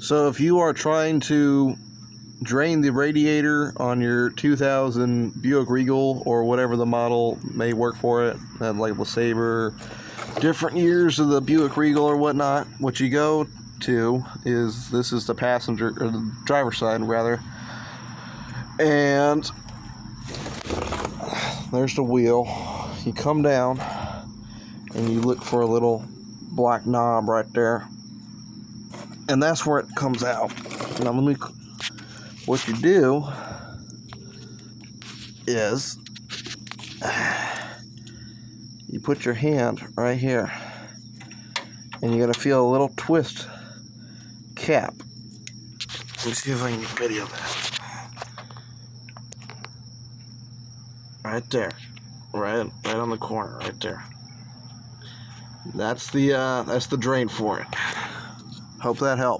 So if you are trying to drain the radiator on your 2000 Buick Regal or whatever the model may work for it, like LeSabre, different years of the Buick Regal or whatnot, what you go to is, this is the passenger, or the driver's side rather, and there's the wheel. You come down and you look for a little black knob right there, and that's where it comes out. Now what you do is you put your hand right here, and you're gonna feel a little twist cap. Let me see if I can video that. Right there, right on the corner, right there. That's the drain for it. Hope that helps.